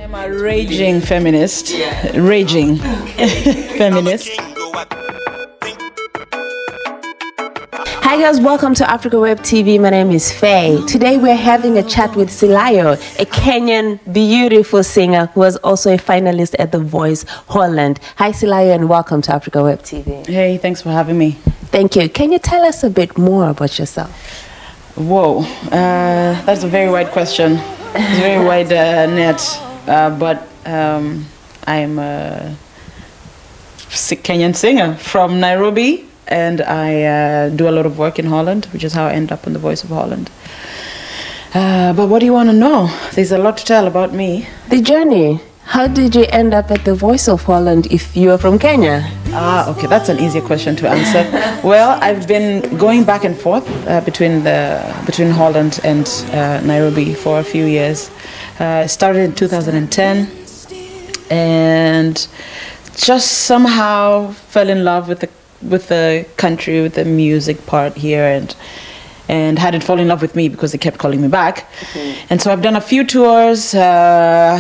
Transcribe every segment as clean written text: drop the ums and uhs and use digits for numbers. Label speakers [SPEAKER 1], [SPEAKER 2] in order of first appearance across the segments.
[SPEAKER 1] am a raging feminist. Yeah. Raging feminist.
[SPEAKER 2] Hi guys, welcome to Africa Web TV. My name is Faye. Today we're having a chat with Silayio, a Kenyan beautiful singer who was also a finalist at the Voice Holland. Hi Silayio and welcome to Africa Web TV.
[SPEAKER 1] Hey, thanks for having me.
[SPEAKER 2] Thank you. Can you tell us a bit more about yourself?
[SPEAKER 1] Whoa, that's a very wide question. It's a very wide net, but I'm a Kenyan singer from Nairobi, and I do a lot of work in Holland, which is how I end up on the Voice of Holland. But what do you want to know? There's a lot to tell about me.
[SPEAKER 2] The journey. How did you end up at the Voice of Holland if you are from Kenya?
[SPEAKER 1] Okay, that's an easier question to answer. Well, I've been going back and forth between Holland and Nairobi for a few years. Started in 2010, and just somehow fell in love with the country, with the music part here, and had it fall in love with me because they kept calling me back. Mm-hmm. And so I've done a few tours,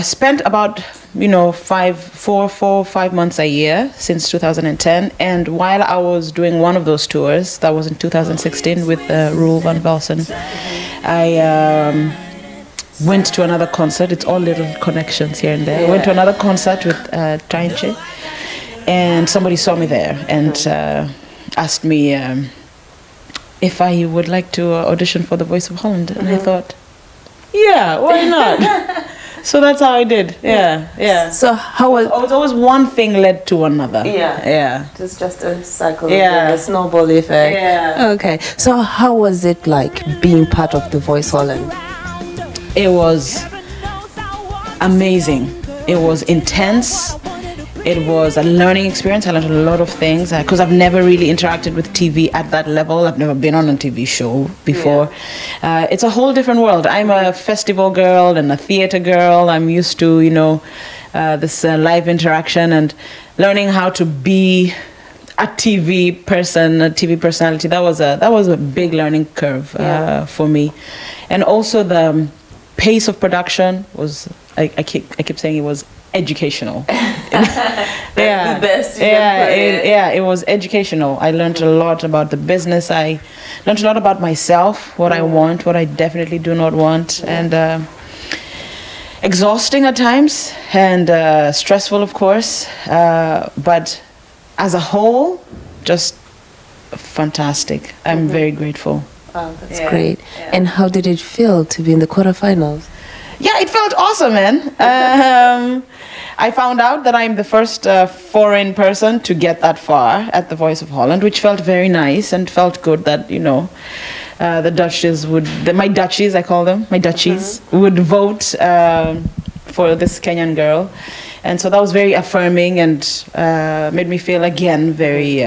[SPEAKER 1] spent about 5 months a year since 2010. And while I was doing one of those tours, that was in 2016 with Roel van Velsen, I went to another concert. It's all little connections here and there. I went to another concert with Tainche, and somebody saw me there and asked me if I would like to audition for the Voice of Holland. And I thought, yeah, why not? So that's how I did. Yeah.
[SPEAKER 2] So how was...
[SPEAKER 1] It was always one thing led to another. Yeah.
[SPEAKER 2] It's just a cycle, a snowball effect.
[SPEAKER 1] Yeah.
[SPEAKER 2] Okay. So how was it like being part of the Voice Holland?
[SPEAKER 1] It was amazing. It was intense. It was a learning experience. I learned a lot of things because I've never really interacted with TV at that level. I've never been on a TV show before. Yeah. It's a whole different world. I'm a festival girl and a theater girl. I'm used to, this live interaction and learning how to be a TV person, a TV personality. That was a big learning curve for me, and also the pace of production was. I keep saying it was educational.
[SPEAKER 2] That's the best.
[SPEAKER 1] It was educational. I learned a lot about the business. I learned a lot about myself, what I want, what I definitely do not want, and exhausting at times and stressful, of course. But as a whole, just fantastic. I'm very grateful.
[SPEAKER 2] Wow, that's great. Yeah. And how did it feel to be in the quarterfinals?
[SPEAKER 1] Yeah, it felt awesome, man. I found out that I'm the first foreign person to get that far at the Voice of Holland, which felt very nice and felt good that, the Dutchies my Dutchies, I call them, my Dutchies, would vote for this Kenyan girl. And so that was very affirming and made me feel, again, very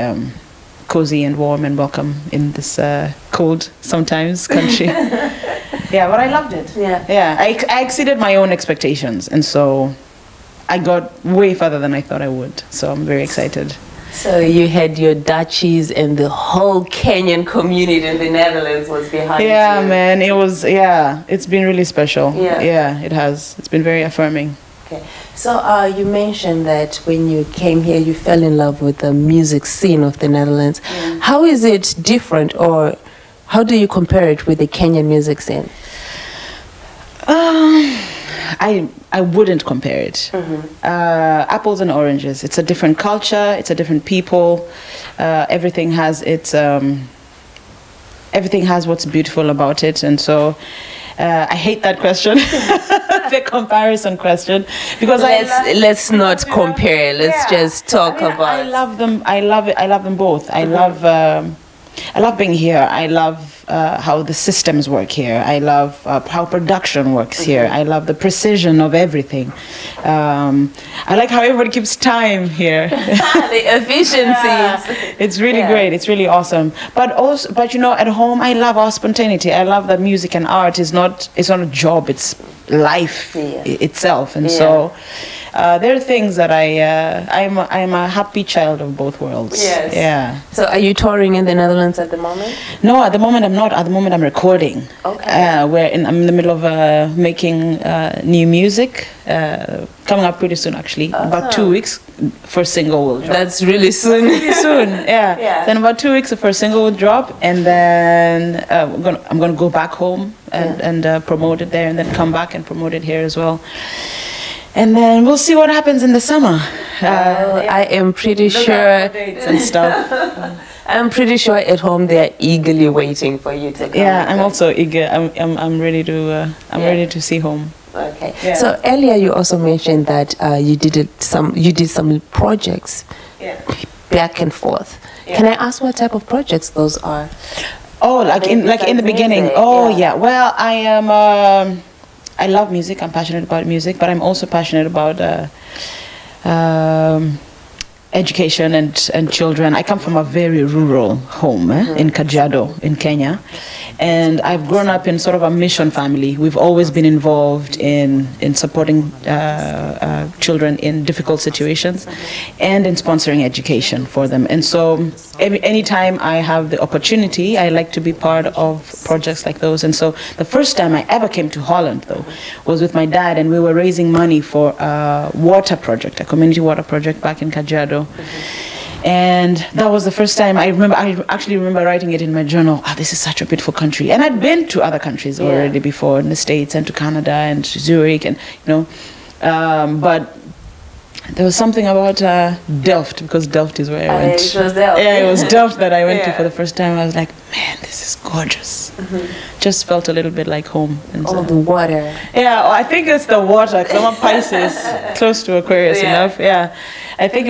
[SPEAKER 1] cozy and warm and welcome in this cold, sometimes, country. Yeah, but I loved it. Yeah. I exceeded my own expectations, and so I got way further than I thought I would. So I'm very excited.
[SPEAKER 2] So you had your Dutchies and the whole Kenyan community in the Netherlands was behind you.
[SPEAKER 1] Yeah, man, it was. Yeah, it's been really special. Yeah, it has. It's been very affirming.
[SPEAKER 2] Okay. So you mentioned that when you came here, you fell in love with the music scene of the Netherlands. Yeah. How is it different, or how do you compare it with the Kenyan music scene?
[SPEAKER 1] I wouldn't compare it. Apples and oranges. It's a different culture. It's a different people. Everything has its. Everything has what's beautiful about it, and so I hate that question, the comparison question, because
[SPEAKER 2] let's not compare. Let's just talk about.
[SPEAKER 1] I love them. I love it. I love them both. I love being here. I love how the systems work here. I love how production works here. I love the precision of everything. I like how everybody keeps time here.
[SPEAKER 2] The efficiency.
[SPEAKER 1] It's really great. It's really awesome. But at home, I love our spontaneity. I love that music and art is not a job. It's life itself. And so there are things that I'm a happy child of both worlds.
[SPEAKER 2] Yes.
[SPEAKER 1] Yeah.
[SPEAKER 2] So are you touring in the Netherlands at the moment?
[SPEAKER 1] No, at the moment I'm not. At the moment I'm recording.
[SPEAKER 2] Okay.
[SPEAKER 1] I'm in the middle of making new music, coming up pretty soon actually. About 2 weeks for single will drop.
[SPEAKER 2] That's really soon.
[SPEAKER 1] Really soon, yeah. Then about 2 weeks for a single will drop, and then I'm gonna go back home and promote it there, and then come back and promote it here as well. And then we'll see what happens in the summer.
[SPEAKER 2] I am pretty sure
[SPEAKER 1] and stuff.
[SPEAKER 2] I'm pretty sure at home they are eagerly waiting for you to come.
[SPEAKER 1] Yeah, I'm also eager. I'm ready to ready to see home.
[SPEAKER 2] Okay. Yeah. So earlier you also mentioned that you did some projects back and forth. Yeah. Can I ask what type of projects those are?
[SPEAKER 1] Oh, like in the beginning. Oh yeah. Well, I am. I love music. I'm passionate about music, but I'm also passionate about education and children. I come from a very rural home in Kajiado in Kenya, and I've grown up in sort of a mission family. We've always been involved in supporting children in difficult situations and in sponsoring education for them. And so anytime I have the opportunity, I like to be part of projects like those. And so the first time I ever came to Holland, though, was with my dad, and we were raising money for a water project, a community water project back in Kajiado. And that was the first time I actually remember writing it in my journal. This is such a beautiful country. And I'd been to other countries already before, in the States and to Canada and to Zurich, and but there was something about Delft, because Delft is where I went.
[SPEAKER 2] It was Delft.
[SPEAKER 1] Yeah, it was Delft that I went to for the first time. I was like, man, this is gorgeous. Just felt a little bit like home. And
[SPEAKER 2] all the water.
[SPEAKER 1] Yeah, I think it's the water, because I'm a Pisces, close to Aquarius enough. Yeah, I think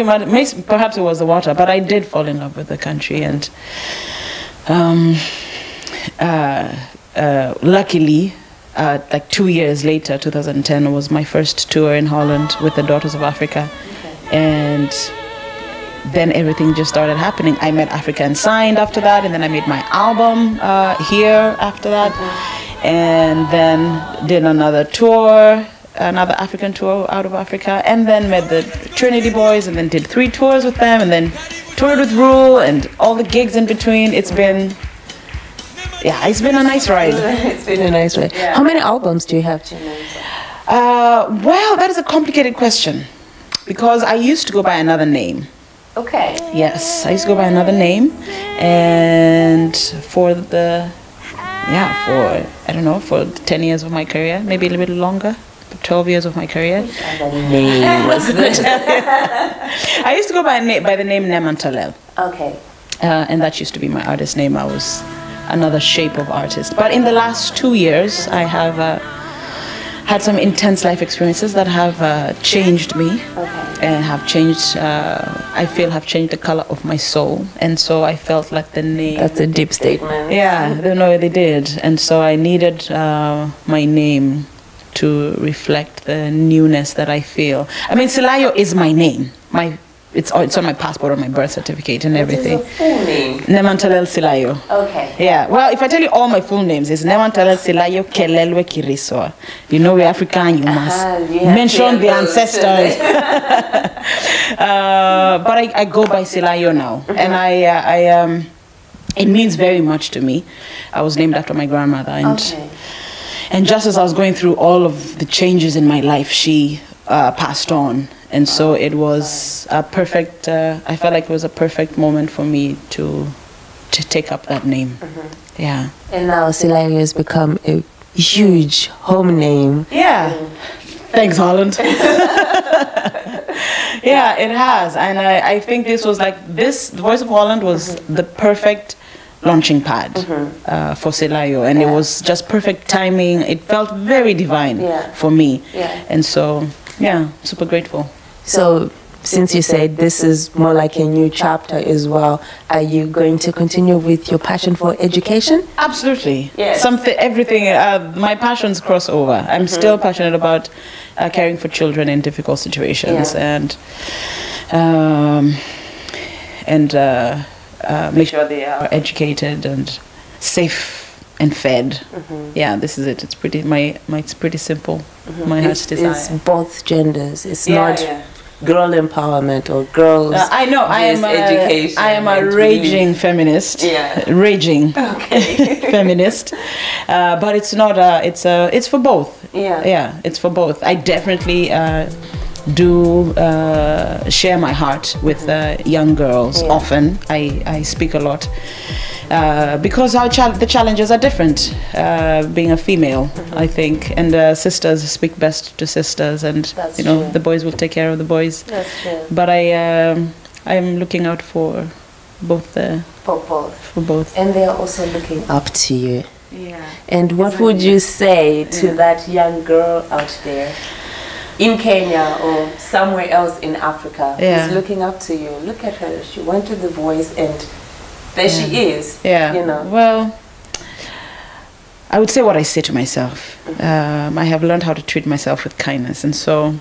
[SPEAKER 1] perhaps it was the water, but I did fall in love with the country, and luckily, like 2 years later, 2010 was my first tour in Holland with the Daughters of Africa, and then everything just started happening. I met Africa and signed after that, and then I made my album here after that, and then did another tour, another African tour out of Africa, and then met the Trinity Boys, and then did 3 tours with them, and then toured with Rule and all the gigs in between. It's been a nice ride.
[SPEAKER 2] It's been a nice ride. Yeah. How many albums do you have, Gina?
[SPEAKER 1] Well, that is a complicated question, because I used to go by another name.
[SPEAKER 2] Okay.
[SPEAKER 1] Yes, I used to go by another name, and for 10 years of my career, maybe a little bit longer, 12 years of my career.
[SPEAKER 2] What name was it?
[SPEAKER 1] I used to go by the name Neema Ntalel.
[SPEAKER 2] Okay.
[SPEAKER 1] And that used to be my artist name. I was another shape of artist. But in the last 2 years, I have had some intense life experiences that have changed me, and have changed, I feel have changed the color of my soul. And so I felt like the name...
[SPEAKER 2] That's a deep statement.
[SPEAKER 1] Yeah, they did. And so I needed my name to reflect the newness that I feel. I mean, Silayio is my name. It's on my passport, on my birth certificate, and everything.
[SPEAKER 2] What is your full name?
[SPEAKER 1] Neema Ntalel Silayio.
[SPEAKER 2] Okay.
[SPEAKER 1] Yeah. Well, if I tell you all my full names, it's Neema Ntalel Silayio Kelelwe Kiriswa. You know, we're African. You must mention the ancestors. But I go by Silayio now, and it means very much to me. I was named after my grandmother, and just as I was going through all of the changes in my life, she passed on. And so it was a perfect, I felt like it was a perfect moment for me to take up that name. Yeah.
[SPEAKER 2] And now Silayio has become a huge home name.
[SPEAKER 1] Yeah. Thanks, Holland. Yeah, it has. And I think this was the Voice of Holland was the perfect launching pad for Silayio, and it was just perfect timing. It felt very divine for me. And so, super grateful.
[SPEAKER 2] So, since you said this is more like a new chapter as well, are you going to continue with your passion for education?
[SPEAKER 1] Absolutely. Yes. Everything, my passions cross over. I'm still passionate about caring for children in difficult situations, and make sure they are educated and safe and fed. Yeah, this is it. It's pretty it's pretty simple. My heart's desire.
[SPEAKER 2] It's both genders. It's not girl empowerment or girls.
[SPEAKER 1] I know.
[SPEAKER 2] Education.
[SPEAKER 1] I am a raging feminist.
[SPEAKER 2] Yeah.
[SPEAKER 1] Raging.
[SPEAKER 2] Okay.
[SPEAKER 1] Feminist. But it's not. It's for both.
[SPEAKER 2] Yeah.
[SPEAKER 1] Yeah. It's for both. I definitely do share my heart with young girls. Often I speak a lot because the challenges are different, being a female, I think, and sisters speak best to sisters, and
[SPEAKER 2] That's
[SPEAKER 1] you know
[SPEAKER 2] true.
[SPEAKER 1] the boys will take care of the boys.
[SPEAKER 2] That's true.
[SPEAKER 1] But I'm looking out for both. For both.
[SPEAKER 2] And they are also looking up to you.
[SPEAKER 1] Yeah.
[SPEAKER 2] And what would you say to that young girl out there in Kenya or somewhere else in Africa who's looking up to you? Look at her. She went to The Voice and there she is.
[SPEAKER 1] Yeah.
[SPEAKER 2] You know.
[SPEAKER 1] Well, I would say what I say to myself. I have learned how to treat myself with kindness, and so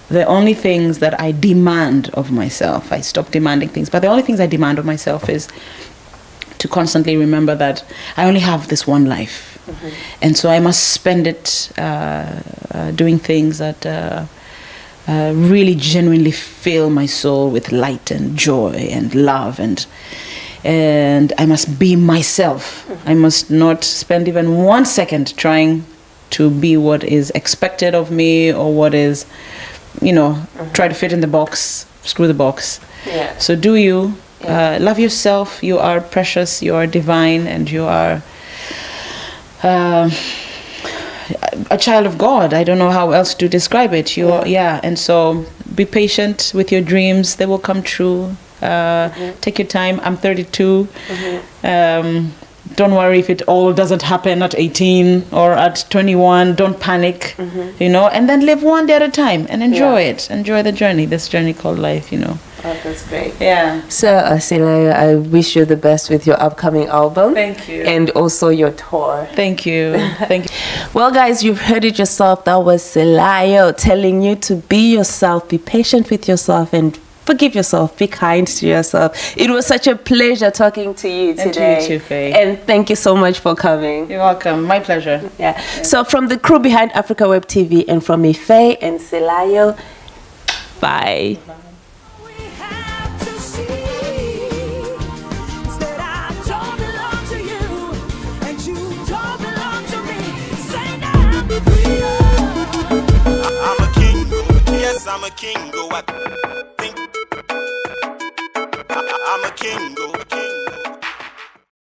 [SPEAKER 1] the only things that I demand of myself, I stop demanding things, but the only things I demand of myself is to constantly remember that I only have this one life. And so I must spend it doing things that really genuinely fill my soul with light and joy and love, and I must be myself. I must not spend even 1 second trying to be what is expected of me, or what is, you know, try to fit in the box, screw the box.
[SPEAKER 2] Yeah.
[SPEAKER 1] So do you. Love yourself. You are precious, you are divine, and you are a child of God. I don't know how else to describe it. You are, and so be patient with your dreams. They will come true. Take your time. I'm 32. Don't worry if it all doesn't happen at 18 or at 21. Don't panic, you know, and then live one day at a time and enjoy it. Enjoy the journey, this journey called life, you know.
[SPEAKER 2] Oh, that's great.
[SPEAKER 1] Yeah.
[SPEAKER 2] So, Silayio, I wish you the best with your upcoming album.
[SPEAKER 1] Thank you.
[SPEAKER 2] And also your tour.
[SPEAKER 1] Thank you. Thank you.
[SPEAKER 2] Well, guys, you've heard it yourself. That was Silayio telling you to be yourself, be patient with yourself, and forgive yourself, be kind to yourself. It was such a pleasure talking to you today.
[SPEAKER 1] And to you too, Faye.
[SPEAKER 2] And thank you so much for coming.
[SPEAKER 1] You're welcome. My pleasure.
[SPEAKER 2] Yeah. So from the crew behind Africa Web TV and from me, Faye and Silayio, bye.
[SPEAKER 3] I'm a king, go. I'm a king, go.